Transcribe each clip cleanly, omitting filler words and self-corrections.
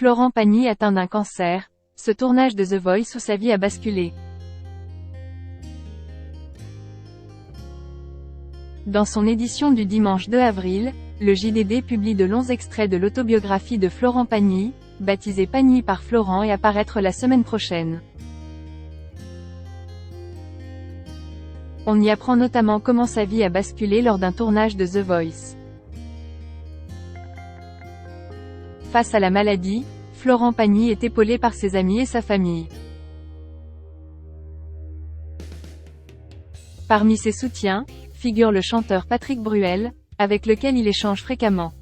Florent Pagny atteint d'un cancer, ce tournage de The Voice où sa vie a basculé. Dans son édition du dimanche 2 avril, le JDD publie de longs extraits de l'autobiographie de Florent Pagny, baptisée Pagny par Florent et à paraître la semaine prochaine. On y apprend notamment comment sa vie a basculé lors d'un tournage de The Voice. Face à la maladie, Florent Pagny est épaulé par ses amis et sa famille. Parmi ses soutiens, figure le chanteur Patrick Bruel, avec lequel il échange fréquemment.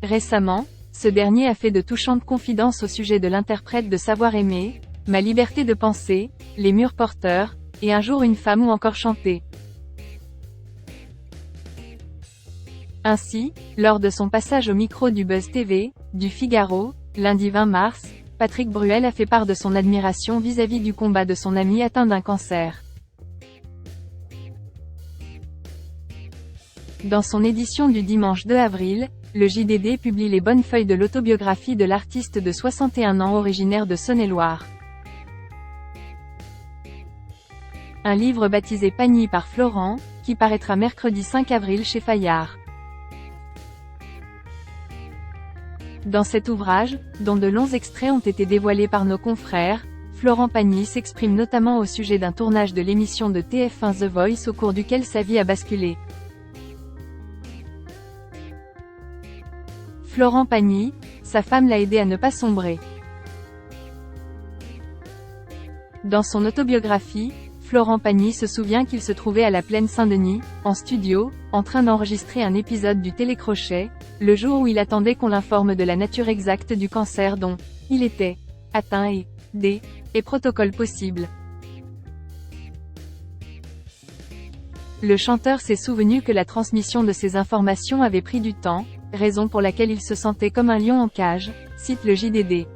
Récemment, ce dernier a fait de touchantes confidences au sujet de l'interprète de Savoir aimer, Ma liberté de penser, Les murs porteurs, et Un jour une femme ou encore Chanter. Ainsi, lors de son passage au micro du Buzz TV, du Figaro, lundi 20 mars, Patrick Bruel a fait part de son admiration vis-à-vis du combat de son ami atteint d'un cancer. Dans son édition du dimanche 2 avril, le JDD publie les bonnes feuilles de l'autobiographie de l'artiste de 61 ans originaire de Saône-et-Loire. Un livre baptisé Pagny par Florent, qui paraîtra mercredi 5 avril chez Fayard. Dans cet ouvrage, dont de longs extraits ont été dévoilés par nos confrères, Florent Pagny s'exprime notamment au sujet d'un tournage de l'émission de TF1 The Voice au cours duquel sa vie a basculé. Florent Pagny, sa femme l'a aidé à ne pas sombrer. Dans son autobiographie, Florent Pagny se souvient qu'il se trouvait à la Plaine Saint-Denis, en studio, en train d'enregistrer un épisode du Télécrochet, le jour où il attendait qu'on l'informe de la nature exacte du cancer dont il était atteint et des protocoles possibles. Le chanteur s'est souvenu que la transmission de ces informations avait pris du temps, raison pour laquelle il se sentait comme un lion en cage, cite le JDD.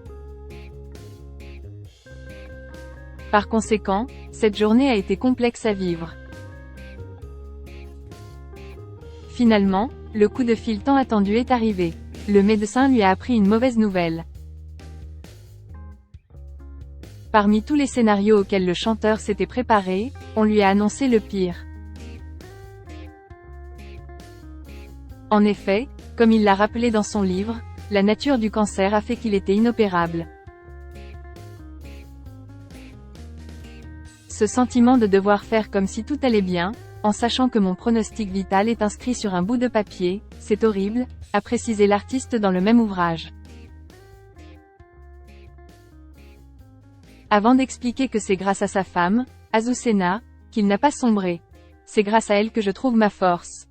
Par conséquent, cette journée a été complexe à vivre. Finalement, le coup de fil tant attendu est arrivé. Le médecin lui a appris une mauvaise nouvelle. Parmi tous les scénarios auxquels le chanteur s'était préparé, on lui a annoncé le pire. En effet, comme il l'a rappelé dans son livre, la nature du cancer a fait qu'il était inopérable. Ce sentiment de devoir faire comme si tout allait bien, en sachant que mon pronostic vital est inscrit sur un bout de papier, c'est horrible, a précisé l'artiste dans le même ouvrage. Avant d'expliquer que c'est grâce à sa femme, Azucena, qu'il n'a pas sombré. C'est grâce à elle que je trouve ma force.